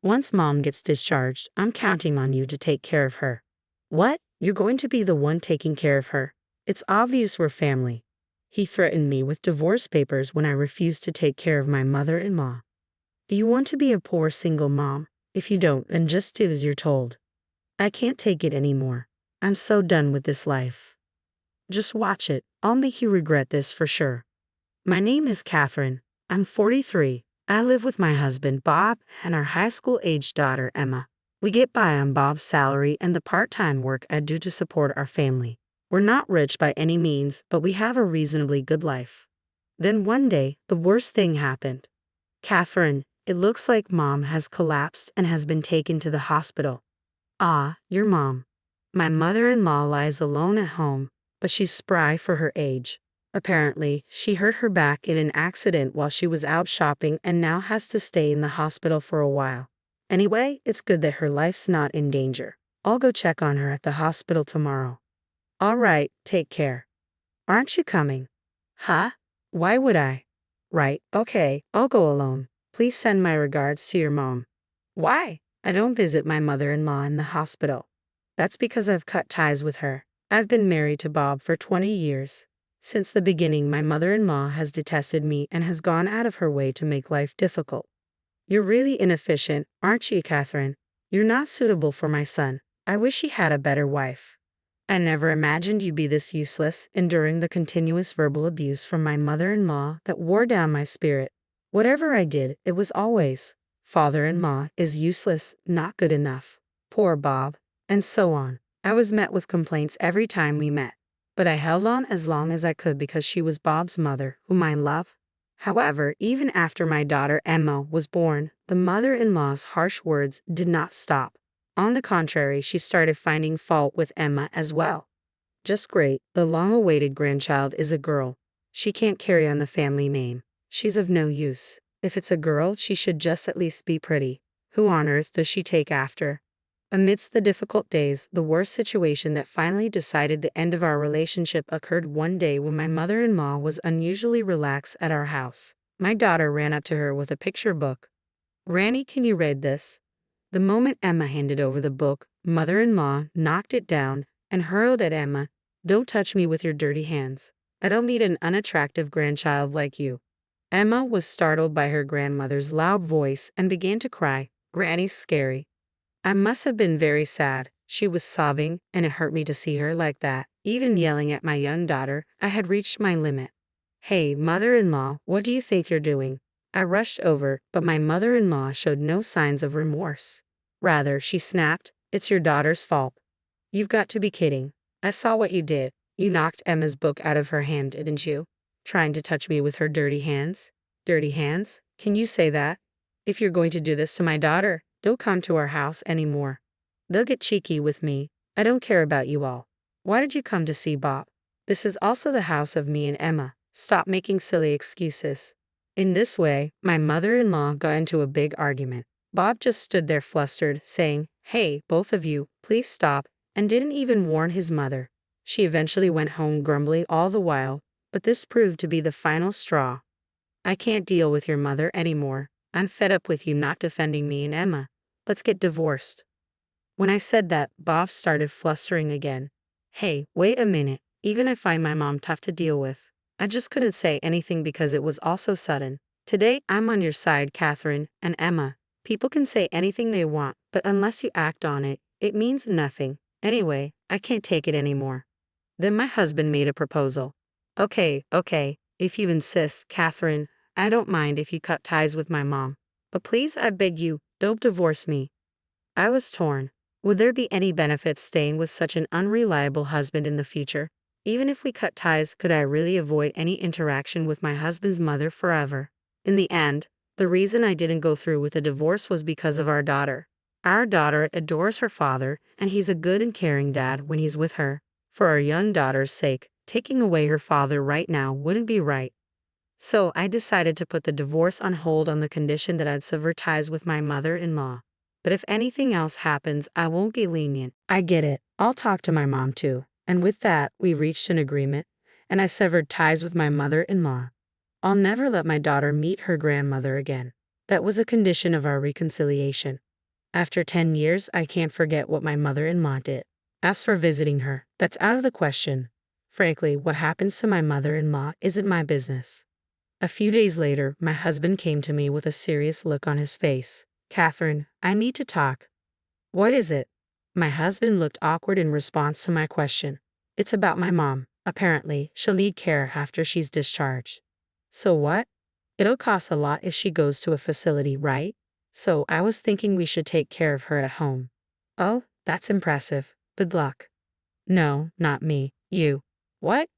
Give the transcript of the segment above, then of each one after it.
Once mom gets discharged, I'm counting on you to take care of her. What? You're going to be the one taking care of her? It's obvious we're family. He threatened me with divorce papers when I refused to take care of my mother-in-law. Do you want to be a poor single mom? If you don't, then just do as you're told. I can't take it anymore. I'm so done with this life. Just watch it. I'll make you regret this for sure. My name is Catherine. I'm 43. I live with my husband, Bob, and our high school-aged daughter, Emma. We get by on Bob's salary and the part-time work I do to support our family. We're not rich by any means, but we have a reasonably good life. Then one day, the worst thing happened. Catherine, it looks like mom has collapsed and has been taken to the hospital. Ah, your mom. My mother-in-law lies alone at home, but she's spry for her age. Apparently, she hurt her back in an accident while she was out shopping and now has to stay in the hospital for a while. Anyway, it's good that her life's not in danger. I'll go check on her at the hospital tomorrow. All right, take care. Aren't you coming? Huh? Why would I? Right, okay, I'll go alone. Please send my regards to your mom. Why? I don't visit my mother-in-law in the hospital. That's because I've cut ties with her. I've been married to Bob for 20 years. Since the beginning, my mother-in-law has detested me and has gone out of her way to make life difficult. You're really inefficient, aren't you, Catherine? You're not suitable for my son. I wish he had a better wife. I never imagined you'd be this useless, enduring the continuous verbal abuse from my mother-in-law that wore down my spirit. Whatever I did, it was always, father-in-law is useless, not good enough. Poor Bob. And so on. I was met with complaints every time we met. But I held on as long as I could because she was Bob's mother, whom I love. However, even after my daughter Emma was born, the mother-in-law's harsh words did not stop. On the contrary, she started finding fault with Emma as well. Just great, the long-awaited grandchild is a girl. She can't carry on the family name. She's of no use. If it's a girl, she should just at least be pretty. Who on earth does she take after? Amidst the difficult days, the worst situation that finally decided the end of our relationship occurred one day when my mother-in-law was unusually relaxed at our house. My daughter ran up to her with a picture book. "Granny, can you read this?" The moment Emma handed over the book, mother-in-law knocked it down and hurled at Emma, "Don't touch me with your dirty hands. I don't need an unattractive grandchild like you." Emma was startled by her grandmother's loud voice and began to cry. "Granny's scary." I must have been very sad. She was sobbing, and it hurt me to see her like that. Even yelling at my young daughter, I had reached my limit. "Hey, mother-in-law, what do you think you're doing?" I rushed over, but my mother-in-law showed no signs of remorse. Rather, she snapped, "It's your daughter's fault. You've got to be kidding. I saw what you did. You knocked Emma's book out of her hand, didn't you? Trying to touch me with her dirty hands? Dirty hands? Can you say that? If you're going to do this to my daughter, don't come to our house anymore. They'll get cheeky with me. I don't care about you all. Why did you come to see Bob? This is also the house of me and Emma. Stop making silly excuses." In this way, my mother-in-law got into a big argument. Bob just stood there flustered, saying, "Hey, both of you, please stop," and didn't even warn his mother. She eventually went home grumbling all the while, but this proved to be the final straw. "I can't deal with your mother anymore. I'm fed up with you not defending me and Emma. Let's get divorced." When I said that, Bob started flustering again. "Hey, wait a minute. Even I find my mom tough to deal with. I just couldn't say anything because it was all so sudden. Today, I'm on your side, Catherine and Emma. People can say anything they want, but unless you act on it, it means nothing. Anyway, I can't take it anymore." Then my husband made a proposal. Okay, if you insist, Catherine, I don't mind if you cut ties with my mom. But please, I beg you, don't divorce me." I was torn. Would there be any benefits staying with such an unreliable husband in the future? Even if we cut ties, could I really avoid any interaction with my husband's mother forever? In the end, the reason I didn't go through with a divorce was because of our daughter. Our daughter adores her father, and he's a good and caring dad when he's with her. For our young daughter's sake, taking away her father right now wouldn't be right. So I decided to put the divorce on hold on the condition that I'd sever ties with my mother-in-law. But if anything else happens, I won't be lenient. I get it. I'll talk to my mom too. And with that, we reached an agreement, and I severed ties with my mother-in-law. I'll never let my daughter meet her grandmother again. That was a condition of our reconciliation. After 10 years, I can't forget what my mother-in-law did. As for visiting her, that's out of the question. Frankly, what happens to my mother-in-law isn't my business. A few days later, my husband came to me with a serious look on his face. Catherine, I need to talk. What is it? My husband looked awkward in response to my question. It's about my mom. Apparently, she'll need care after she's discharged. So what? It'll cost a lot if she goes to a facility, right? So I was thinking we should take care of her at home. Oh, that's impressive. Good luck. No, not me. You. What?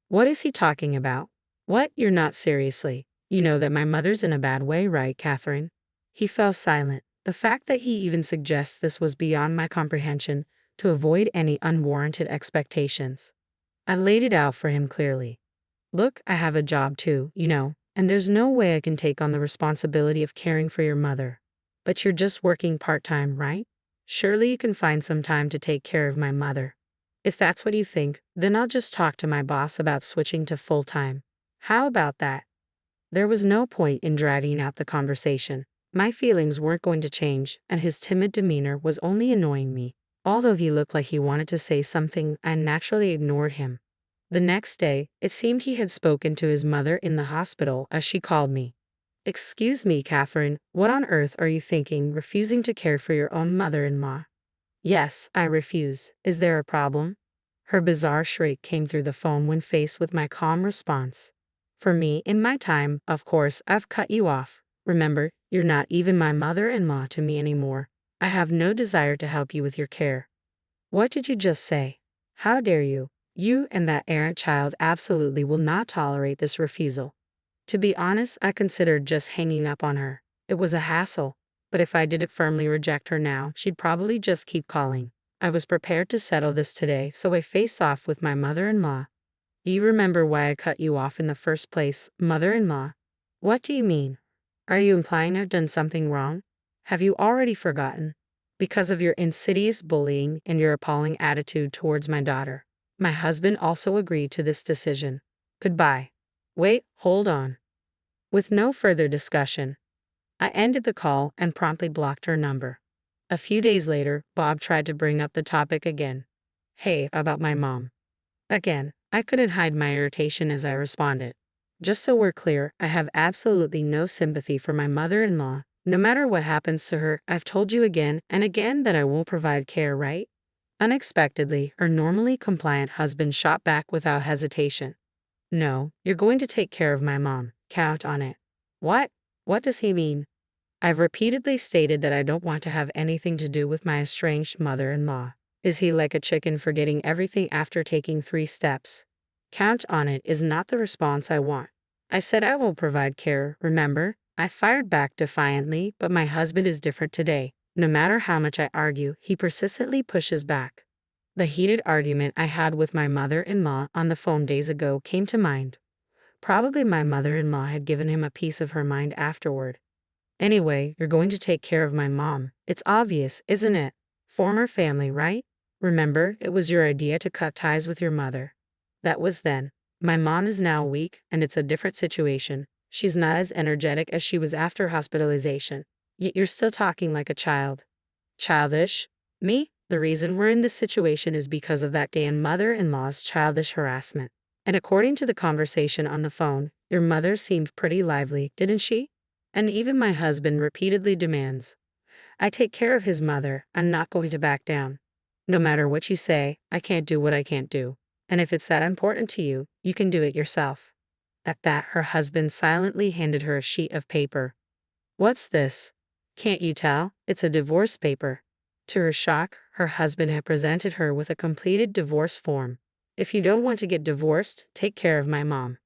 What is he talking about? What? You're not seriously. You know that my mother's in a bad way, right, Catherine? He fell silent. The fact that he even suggests this was beyond my comprehension, to avoid any unwarranted expectations. I laid it out for him clearly. Look, I have a job too, and there's no way I can take on the responsibility of caring for your mother. But you're just working part-time, right? Surely you can find some time to take care of my mother. If that's what you think, then I'll just talk to my boss about switching to full-time. How about that? There was no point in dragging out the conversation. My feelings weren't going to change, and his timid demeanor was only annoying me. Although he looked like he wanted to say something, I naturally ignored him. The next day, it seemed he had spoken to his mother in the hospital as she called me. Excuse me, Catherine, what on earth are you thinking, refusing to care for your own mother-in-law? Yes, I refuse. Is there a problem? Her bizarre shriek came through the phone when faced with my calm response. For me, in my time, of course, I've cut you off. Remember, you're not even my mother-in-law to me anymore. I have no desire to help you with your care. What did you just say? How dare you? You and that errant child absolutely will not tolerate this refusal. To be honest, I considered just hanging up on her. It was a hassle, but if I didn't firmly reject her now, she'd probably just keep calling. I was prepared to settle this today, so I faced off with my mother-in-law. Do you remember why I cut you off in the first place, mother-in-law? What do you mean? Are you implying I've done something wrong? Have you already forgotten? Because of your insidious bullying and your appalling attitude towards my daughter. My husband also agreed to this decision. Goodbye. Wait, hold on. With no further discussion, I ended the call and promptly blocked her number. A few days later, Bob tried to bring up the topic again. Hey, about my mom. Again, I couldn't hide my irritation as I responded. Just so we're clear, I have absolutely no sympathy for my mother-in-law. No matter what happens to her, I've told you again and again that I won't provide care, right? Unexpectedly, her normally compliant husband shot back without hesitation. No, you're going to take care of my mom. Count on it. What? What does he mean? I've repeatedly stated that I don't want to have anything to do with my estranged mother-in-law. Is he like a chicken forgetting everything after taking 3 steps? Count on it is not the response I want. I said I will provide care, remember? I fired back defiantly, but my husband is different today. No matter how much I argue, he persistently pushes back. The heated argument I had with my mother-in-law on the phone days ago came to mind. Probably my mother-in-law had given him a piece of her mind afterward. Anyway, you're going to take care of my mom. It's obvious, isn't it? Former family, right? Remember, it was your idea to cut ties with your mother. That was then. My mom is now weak, and it's a different situation. She's not as energetic as she was after hospitalization. Yet you're still talking like a child. Childish? Me? The reason we're in this situation is because of that damn mother-in-law's childish harassment. And according to the conversation on the phone, your mother seemed pretty lively, didn't she? And even my husband repeatedly demands. I take care of his mother. I'm not going to back down. No matter what you say, I can't do what I can't do. And if it's that important to you, you can do it yourself. At that, her husband silently handed her a sheet of paper. What's this? Can't you tell? It's a divorce paper. To her shock, her husband had presented her with a completed divorce form. If you don't want to get divorced, take care of my mom.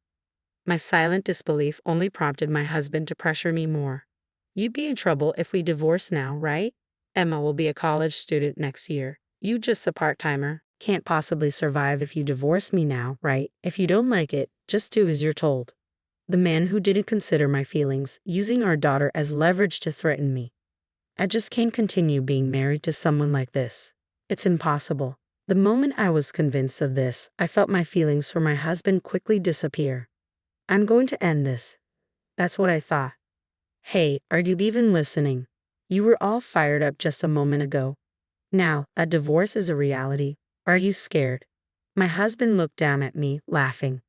My silent disbelief only prompted my husband to pressure me more. You'd be in trouble if we divorce now, right? Emma will be a college student next year. You just a part-timer. Can't possibly survive if you divorce me now, right? If you don't like it, just do as you're told. The man who didn't consider my feelings, using our daughter as leverage to threaten me. I just can't continue being married to someone like this. It's impossible. The moment I was convinced of this, I felt my feelings for my husband quickly disappear. I'm going to end this. That's what I thought. Hey, are you even listening? You were all fired up just a moment ago. Now, a divorce is a reality. Are you scared? My husband looked down at me, laughing.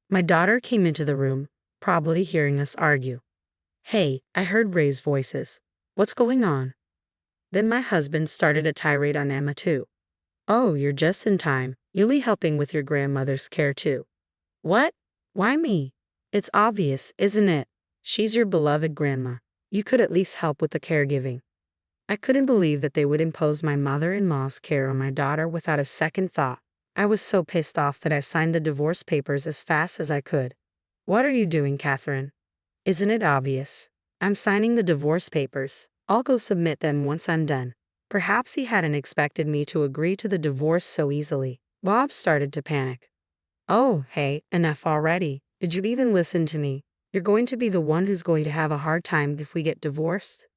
My daughter came into the room, probably hearing us argue. Hey, I heard raised voices. What's going on? Then my husband started a tirade on Emma too. Oh, you're just in time. You'll be helping with your grandmother's care too. What? Why me? It's obvious, isn't it? She's your beloved grandma. You could at least help with the caregiving. I couldn't believe that they would impose my mother-in-law's care on my daughter without a second thought. I was so pissed off that I signed the divorce papers as fast as I could. What are you doing, Catherine? Isn't it obvious? I'm signing the divorce papers. I'll go submit them once I'm done. Perhaps he hadn't expected me to agree to the divorce so easily. Bob started to panic. Oh, hey, enough already. Did you even listen to me? You're going to be the one who's going to have a hard time if we get divorced.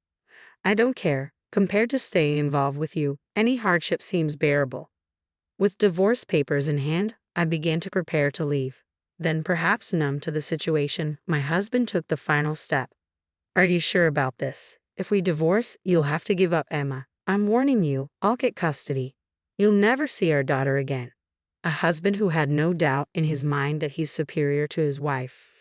I don't care. Compared to staying involved with you, any hardship seems bearable. With divorce papers in hand, I began to prepare to leave. Then, perhaps numb to the situation, my husband took the final step. Are you sure about this? If we divorce, you'll have to give up Emma. I'm warning you, I'll get custody. You'll never see our daughter again. A husband who had no doubt in his mind that he's superior to his wife.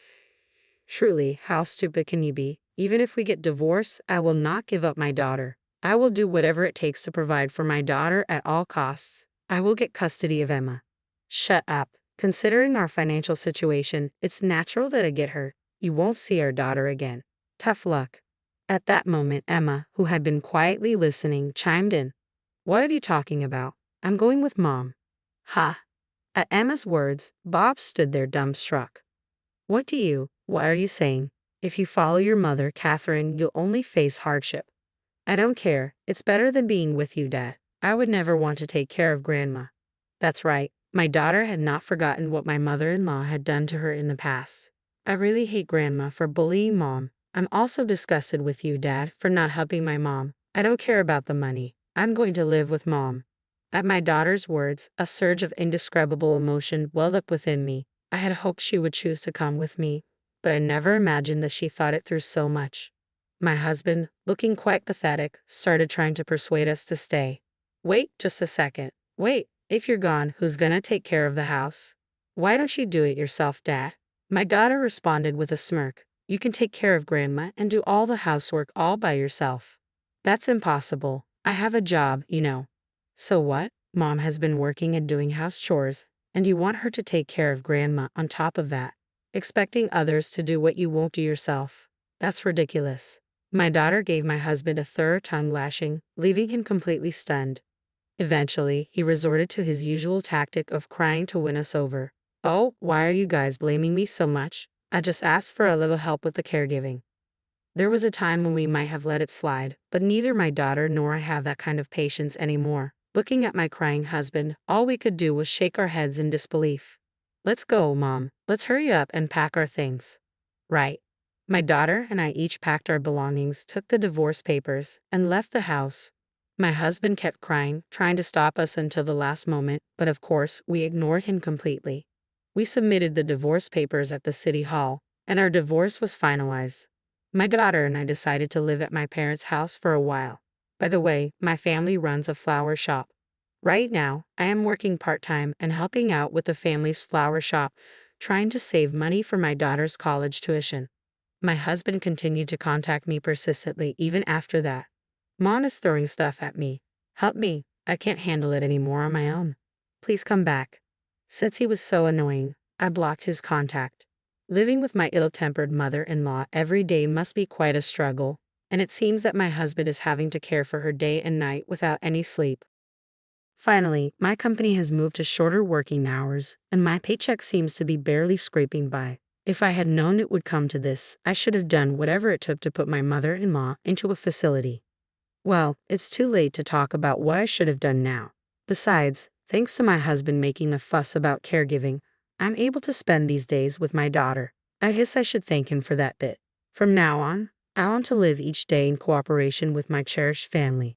Truly, how stupid can you be? Even if we get divorced, I will not give up my daughter. I will do whatever it takes to provide for my daughter at all costs. I will get custody of Emma. Shut up. Considering our financial situation, it's natural that I get her. You won't see our daughter again. Tough luck. At that moment, Emma, who had been quietly listening, chimed in. What are you talking about? I'm going with Mom. Ha! At Emma's words, Bob stood there dumbstruck. What are you saying? If you follow your mother, Catherine, you'll only face hardship. I don't care. It's better than being with you, Dad. I would never want to take care of Grandma. That's right. My daughter had not forgotten what my mother-in-law had done to her in the past. I really hate Grandma for bullying Mom. I'm also disgusted with you, Dad, for not helping my mom. I don't care about the money. I'm going to live with Mom. At my daughter's words, a surge of indescribable emotion welled up within me. I had hoped she would choose to come with me, but I never imagined that she thought it through so much. My husband, looking quite pathetic, started trying to persuade us to stay. Wait just a second. Wait, if you're gone, who's gonna take care of the house? Why don't you do it yourself, Dad? My daughter responded with a smirk. You can take care of Grandma and do all the housework all by yourself. That's impossible. I have a job, you know. So what? Mom has been working and doing house chores, and you want her to take care of Grandma on top of that, expecting others to do what you won't do yourself. That's ridiculous. My daughter gave my husband a thorough tongue lashing, leaving him completely stunned. Eventually, he resorted to his usual tactic of crying to win us over. Oh, why are you guys blaming me so much? I just asked for a little help with the caregiving. There was a time when we might have let it slide, but neither my daughter nor I have that kind of patience anymore. Looking at my crying husband, all we could do was shake our heads in disbelief. Let's go, Mom. Let's hurry up and pack our things. Right. My daughter and I each packed our belongings, took the divorce papers, and left the house. My husband kept crying, trying to stop us until the last moment, but of course, we ignored him completely. We submitted the divorce papers at the city hall, and our divorce was finalized. My daughter and I decided to live at my parents' house for a while. By the way, my family runs a flower shop. Right now, I am working part-time and helping out with the family's flower shop, trying to save money for my daughter's college tuition. My husband continued to contact me persistently even after that. Mom is throwing stuff at me. Help me. I can't handle it anymore on my own. Please come back. Since he was so annoying, I blocked his contact. Living with my ill-tempered mother-in-law every day must be quite a struggle, and it seems that my husband is having to care for her day and night without any sleep. Finally, my company has moved to shorter working hours, and my paycheck seems to be barely scraping by. If I had known it would come to this, I should have done whatever it took to put my mother-in-law into a facility. Well, it's too late to talk about what I should have done now. Besides, thanks to my husband making a fuss about caregiving, I'm able to spend these days with my daughter. I guess I should thank him for that bit. From now on, I want to live each day in cooperation with my cherished family.